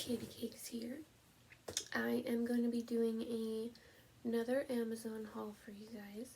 Cupcakes here. I am going to be doing another Amazon haul for you guys.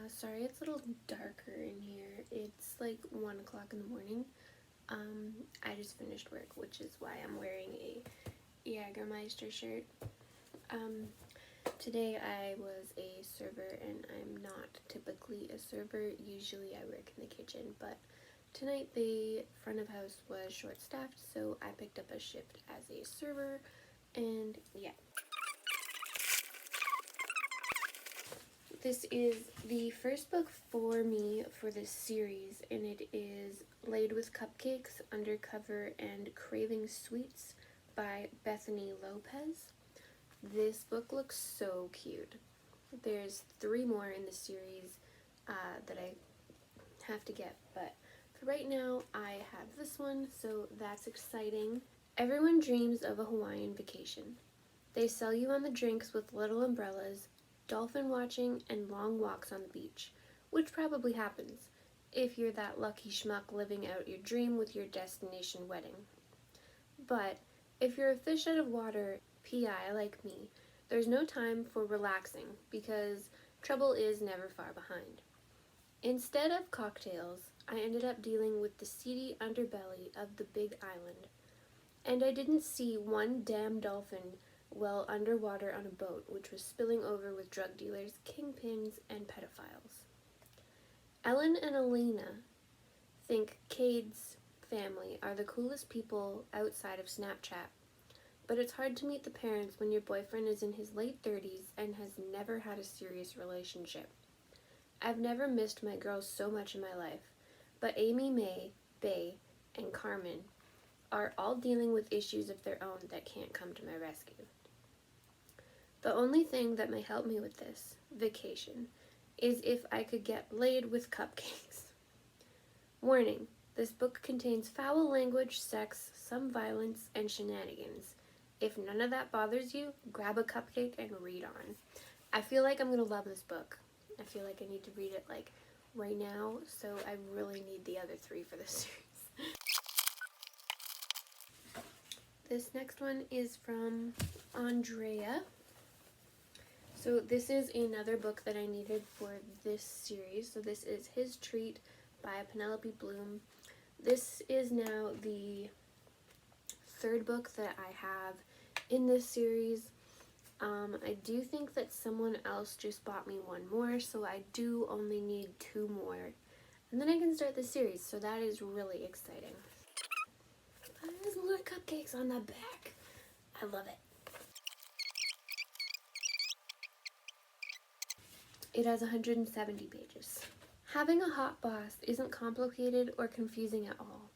Sorry it's a little darker in here. It's like 1 o'clock in the morning. I just finished work, which is why I'm wearing a Jägermeister shirt. Today I was a server and I'm not typically a server. Usually I work in the kitchen, but tonight the front of house was short-staffed, so I picked up a shift as a server, and yeah. This is the first book for me for this series, and it is Laid with Cupcakes, Undercover, and Craving Sweets by Bethany Lopez. This book looks so cute. There's 3 more in the series that I have to get, but for right now I have this one, so that's exciting. Everyone dreams of a Hawaiian vacation. They sell you on the drinks with little umbrellas, dolphin watching, and long walks on the beach, which probably happens if you're that lucky schmuck living out your dream with your destination wedding. But if you're a fish out of water PI like me, there's no time for relaxing because trouble is never far behind. Instead of cocktails, I ended up dealing with the seedy underbelly of the Big Island, and I didn't see one damn dolphin well underwater on a boat which was spilling over with drug dealers, kingpins, and pedophiles. Ellen and Elena think Cade's family are the coolest people outside of Snapchat, but it's hard to meet the parents when your boyfriend is in his late 30s and has never had a serious relationship. I've never missed my girls so much in my life, but Amy, May, Bay, and Carmen are all dealing with issues of their own that can't come to my rescue. The only thing that may help me with this vacation is if I could get laid with cupcakes. Warning, this book contains foul language, sex, some violence, and shenanigans. If none of that bothers you, grab a cupcake and read on. I feel like I'm going to love this book. I feel like I need to read it like right now, so I really need the other 3 for this series. This next one is from Andrea. So this is another book that I needed for this series. So this is His Treat by Penelope Bloom. This is now the 3rd book that I have in this series. I do think that someone else just bought me 1 more, so I do only need 2 more. And then I can start the series, so that is really exciting. There's more cupcakes on the back. I love it. It has 170 pages. Having a hot boss isn't complicated or confusing at all,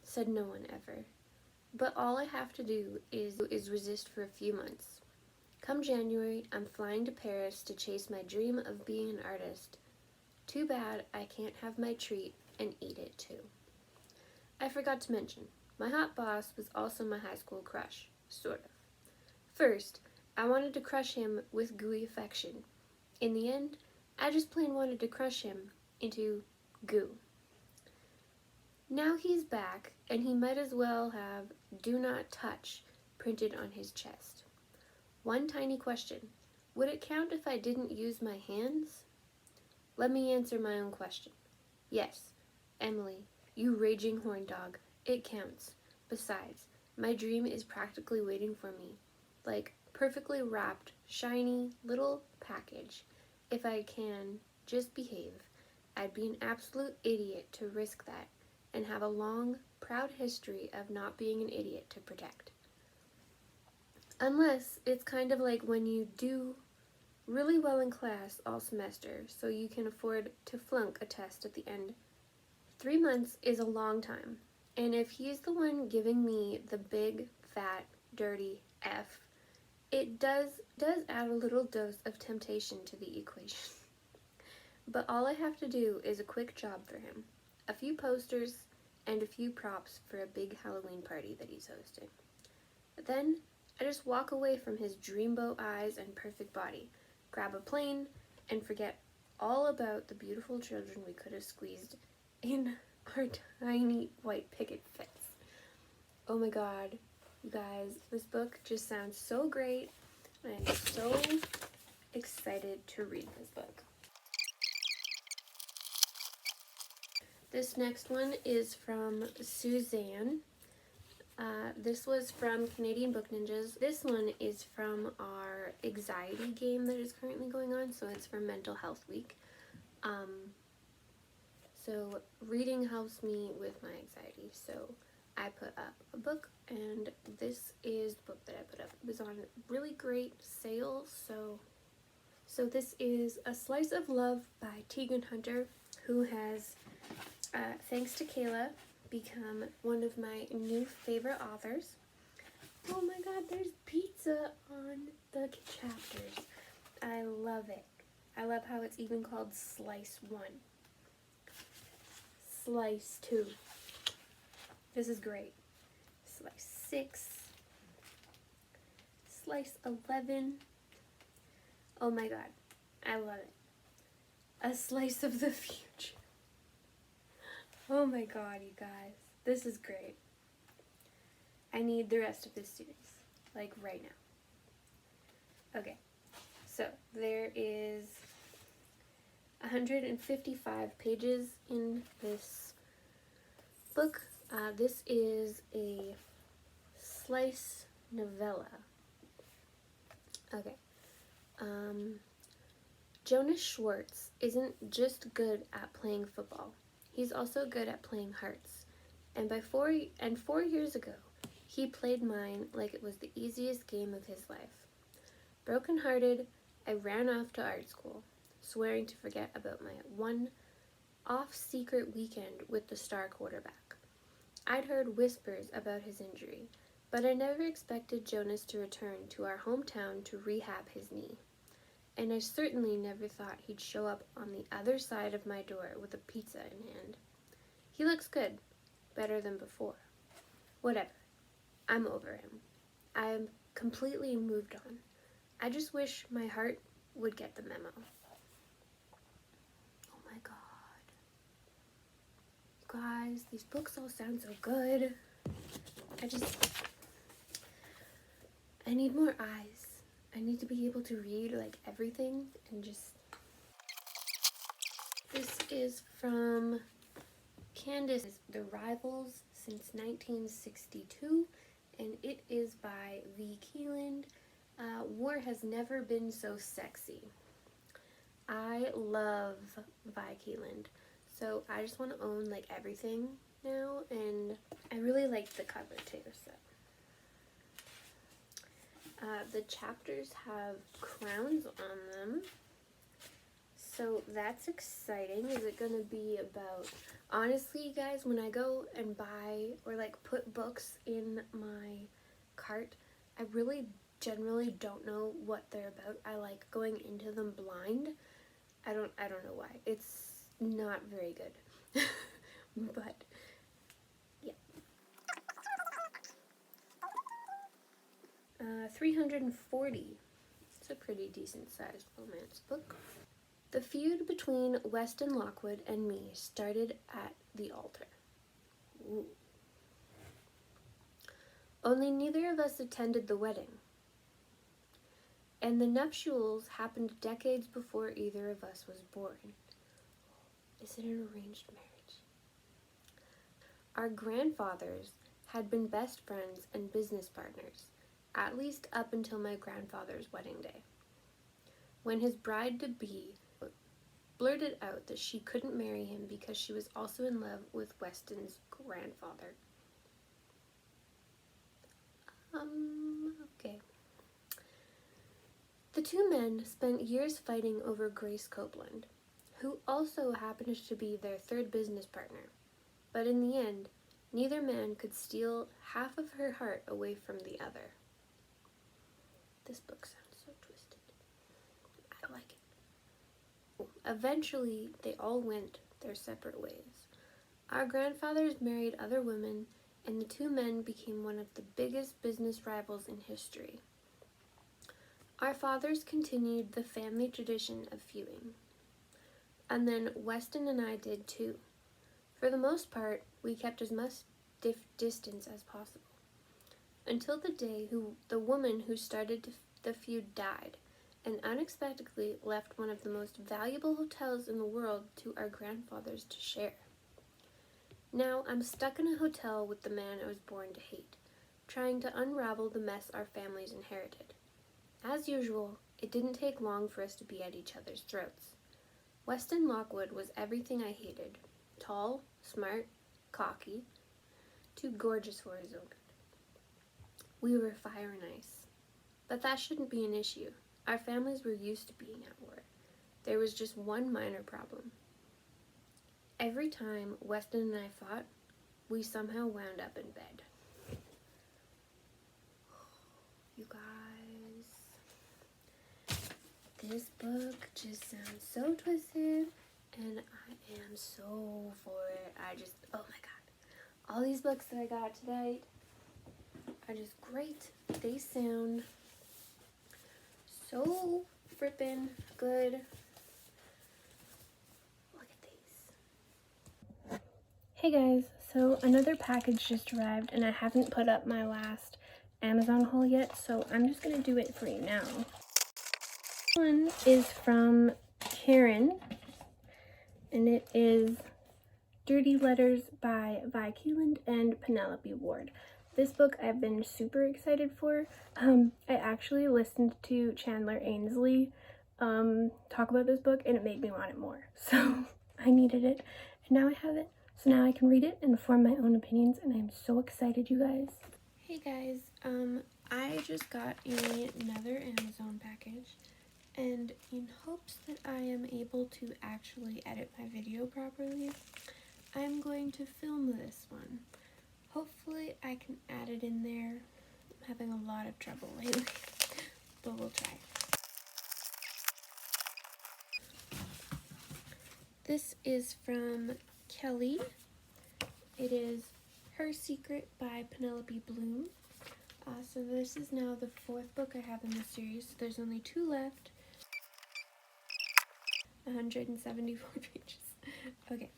said no one ever. But all I have to do is resist for a few months. Come January, I'm flying to Paris to chase my dream of being an artist. Too bad I can't have my treat and eat it too. I forgot to mention, my hot boss was also my high school crush, sort of. First, I wanted to crush him with gooey affection. In the end, I just plain wanted to crush him into goo. Now he's back, and he might as well have "Do Not Touch" printed on his chest. One tiny question. Would it count if I didn't use my hands? Let me answer my own question. Yes, Emily, you raging horn dog, it counts. Besides, my dream is practically waiting for me. Like, perfectly wrapped, shiny, little package. If I can just behave, I'd be an absolute idiot to risk that and have a long, proud history of not being an idiot to protect. Unless it's kind of like when you do really well in class all semester, so you can afford to flunk a test at the end. 3 months is a long time, and if he's the one giving me the big, fat, dirty F, it does add a little dose of temptation to the equation. But all I have to do is a quick job for him, a few posters, and a few props for a big Halloween party that he's hosting. Then I just walk away from his dreamboat eyes and perfect body, grab a plane, and forget all about the beautiful children we could have squeezed in our tiny white picket fence. Oh my god, You guys, this book just sounds so great. I'm so excited to read this book. This next one is from Suzanne. This was from Canadian Book Ninjas. This one is from our anxiety game that is currently going on, so it's for Mental Health Week. So reading helps me with my anxiety, so I put up a book, and this is the book that I put up. It was on really great sale, so this is A Slice of Love by Tegan Hunter, who has, thanks to Kayla, become one of my new favorite authors. Oh my god, there's pizza on the chapters. I love it. I love how it's even called Slice 1. Slice 2. This is great. Slice 6. Slice 11. Oh my god, I love it. A Slice of the Future. Oh my god, you guys. This is great. I need the rest of this series, like right now. Okay, so there is 155 pages in this book. This is a slice novella. Okay. Jonas Schwartz isn't just good at playing football. He's also good at playing hearts. And 4 years ago, he played mine like it was the easiest game of his life. Broken-hearted, I ran off to art school, swearing to forget about my one off-secret weekend with the star quarterback. I'd heard whispers about his injury, but I never expected Jonas to return to our hometown to rehab his knee. And I certainly never thought he'd show up on the other side of my door with a pizza in hand. He looks good, better than before. Whatever. I'm over him. I'm completely moved on. I just wish my heart would get the memo. Oh my god. You guys, these books all sound so good. I need more eyes. I need to be able to read like everything and just... This is from Candace, The Rivals Since 1962, and it is by V. Keeland. War has never been so sexy. I love Vi Keeland, so I just want to own like everything now, and I really like the cover too, so. The chapters have crowns on them, so that's exciting. Is it going to be about... Honestly, guys, when I go and buy or like put books in my cart, I really generally don't know what they're about. I like going into them blind. I don't know why. It's not very good. But 340. It's a pretty decent sized romance book. The feud between Weston Lockwood and me started at the altar. Ooh. Only neither of us attended the wedding. And the nuptials happened decades before either of us was born. Is it an arranged marriage? Our grandfathers had been best friends and business partners, at least up until my grandfather's wedding day, when his bride-to-be blurted out that she couldn't marry him because she was also in love with Weston's grandfather. Okay. The two men spent years fighting over Grace Copeland, who also happened to be their third business partner, but in the end, neither man could steal half of her heart away from the other. This book sounds so twisted. I like it. Eventually, they all went their separate ways. Our grandfathers married other women, and the two men became one of the biggest business rivals in history. Our fathers continued the family tradition of feuding. And then Weston and I did too. For the most part, we kept as much distance as possible. until the day the woman who started the feud died, and unexpectedly left one of the most valuable hotels in the world to our grandfathers to share. Now I'm stuck in a hotel with the man I was born to hate, trying to unravel the mess our families inherited. As usual, it didn't take long for us to be at each other's throats. Weston Lockwood was everything I hated. Tall, smart, cocky, too gorgeous for his own good. We were fire and ice. But that shouldn't be an issue. Our families were used to being at war. There was just one minor problem. Every time Weston and I fought, we somehow wound up in bed. You guys, this book just sounds so twisted, and I am so for it. Oh my god. All these books that I got tonight are just great. They sound so frippin' good. Look at these. Hey guys, so another package just arrived, and I haven't put up my last Amazon haul yet, so I'm just gonna do it for you now. This one is from Karen, and it is Dirty Letters by Vi Keeland and Penelope Ward. This book I've been super excited for. I actually listened to Chandler Ainsley talk about this book, and it made me want it more. So I needed it, and now I have it. So now I can read it and form my own opinions, and I'm so excited, you guys. Hey guys, I just got another Amazon package, and in hopes that I am able to actually edit my video properly, I'm going to film this one. Hopefully I can add it in there. I'm having a lot of trouble lately, but we'll try. This is from Kelly. It is Her Secret by Penelope Bloom. So this is now the 4th book I have in the series. So there's only 2 left. 174 pages. Okay.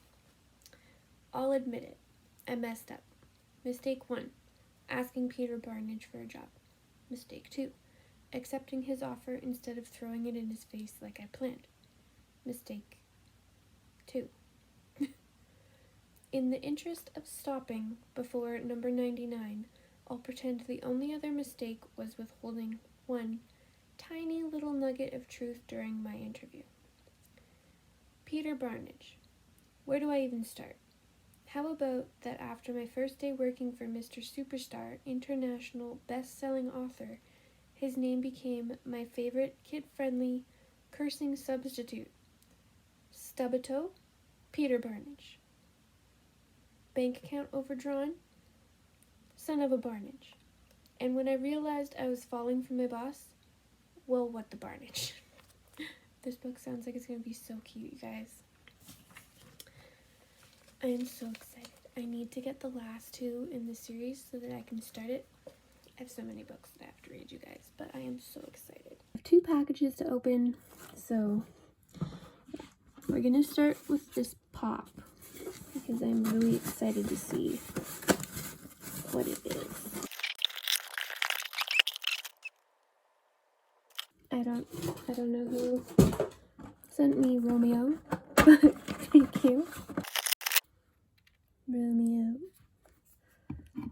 I'll admit it. I messed up. Mistake 1. Asking Peter Barnage for a job. Mistake 2. Accepting his offer instead of throwing it in his face like I planned. Mistake 2. In the interest of stopping before number 99, I'll pretend the only other mistake was withholding one tiny little nugget of truth during my interview. Peter Barnage. Where do I even start? How about that after my first day working for Mr. Superstar, international best-selling author, his name became my favorite kid-friendly cursing substitute. Stubito, Peter Barnage. Bank account overdrawn, son of a Barnage. And when I realized I was falling for my boss, well, what the Barnage. This book sounds like it's going to be so cute, you guys. I am so excited. I need to get the last 2 in the series so that I can start it. I have so many books that I have to read, you guys, but I am so excited. I have 2 packages to open, so we're going to start with this pop because I'm really excited to see what it is. I don't know who sent me Romeo, but thank you. Romeo.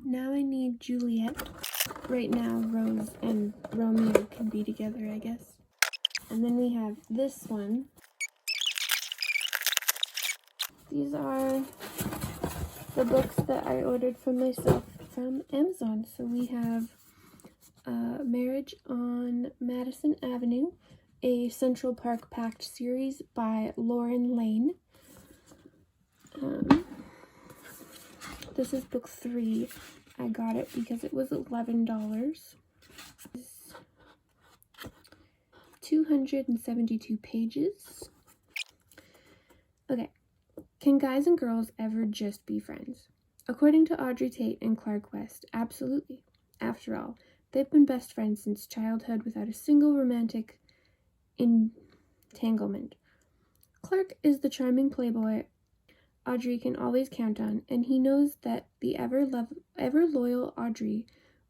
Now I need Juliet. Right now, Rose and Romeo can be together, I guess. And then we have this one. These are the books that I ordered for myself from Amazon. So we have Marriage on Madison Avenue, a Central Park Pact series by Lauren Lane. This is book 3. I got it because it was $11. 272 pages. Okay. Can guys and girls ever just be friends? According to Audrey Tate and Clark West, absolutely. After all, they've been best friends since childhood without a single romantic entanglement. Clark is the charming playboy Audrey can always count on, and he knows that the ever loyal Audrey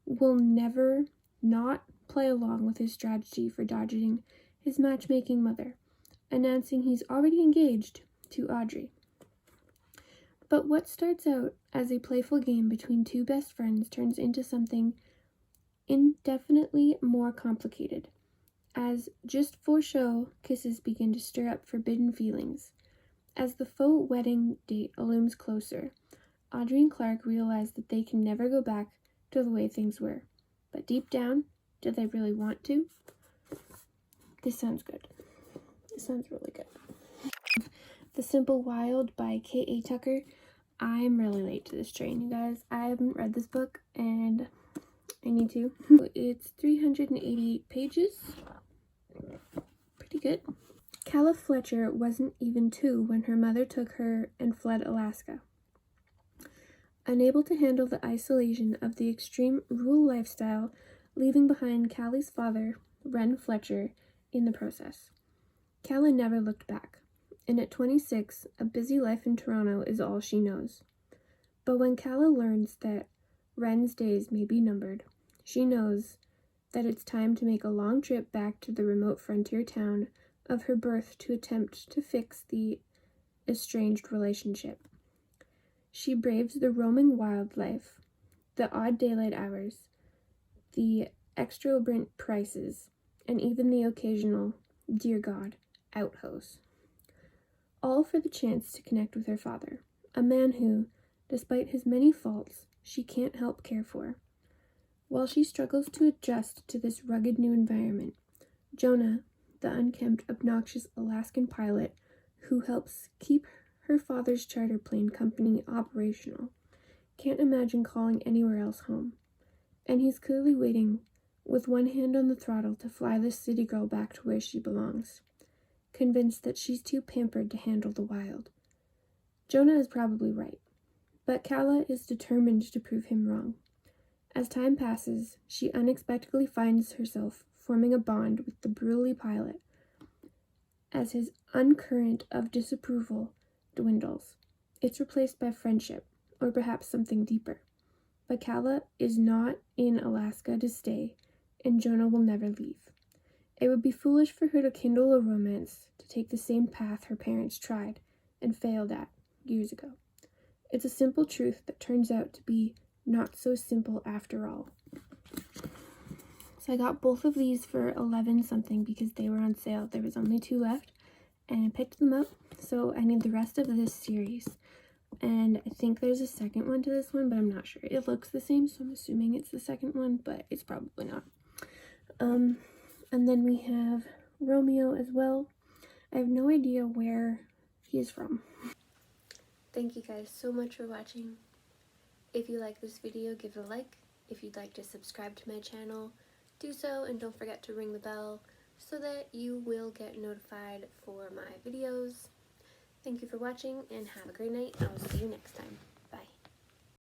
will never not play along with his strategy for dodging his matchmaking mother, announcing he's already engaged to Audrey. But what starts out as a playful game between two best friends turns into something indefinitely more complicated, as just for show, kisses begin to stir up forbidden feelings. As the faux wedding date looms closer, Audrey and Clark realize that they can never go back to the way things were. But deep down, do they really want to? This sounds good. This sounds really good. The Simple Wild by K.A. Tucker. I'm really late to this train, you guys. I haven't read this book, and I need to. It's 388 pages. Pretty good. Calla Fletcher wasn't even 2 when her mother took her and fled Alaska. Unable to handle the isolation of the extreme rural lifestyle, leaving behind Callie's father, Ren Fletcher, in the process. Calla never looked back, and at 26, a busy life in Toronto is all she knows. But when Calla learns that Ren's days may be numbered, she knows that it's time to make a long trip back to the remote frontier town of her birth to attempt to fix the estranged relationship. She braves the roaming wildlife, the odd daylight hours, the exorbitant prices, and even the occasional, dear God, outhouse. All for the chance to connect with her father, a man who, despite his many faults, she can't help care for. While she struggles to adjust to this rugged new environment, Jonah, the unkempt, obnoxious Alaskan pilot who helps keep her father's charter plane company operational, can't imagine calling anywhere else home. And he's clearly waiting with one hand on the throttle to fly this city girl back to where she belongs, convinced that she's too pampered to handle the wild. Jonah is probably right, but Calla is determined to prove him wrong. As time passes, she unexpectedly finds herself forming a bond with the burly pilot. As his undercurrent of disapproval dwindles, it's replaced by friendship, or perhaps something deeper. But Calla is not in Alaska to stay, and Jonah will never leave. It would be foolish for her to kindle a romance to take the same path her parents tried and failed at years ago. It's a simple truth that turns out to be not so simple after all. So I got both of these for 11 something because they were on sale. There was only 2 left, and I picked them up, so I need the rest of this series. And I think there's a second one to this one, but I'm not sure. It looks the same, so I'm assuming it's the second one, but it's probably not. And then we have Romeo as well. I have no idea where he is from. Thank you guys so much for watching. If you like this video, give it a like. If you'd like to subscribe to my channel, do so, and don't forget to ring the bell so that you will get notified for my videos. Thank you for watching, and have a great night. I will see you next time.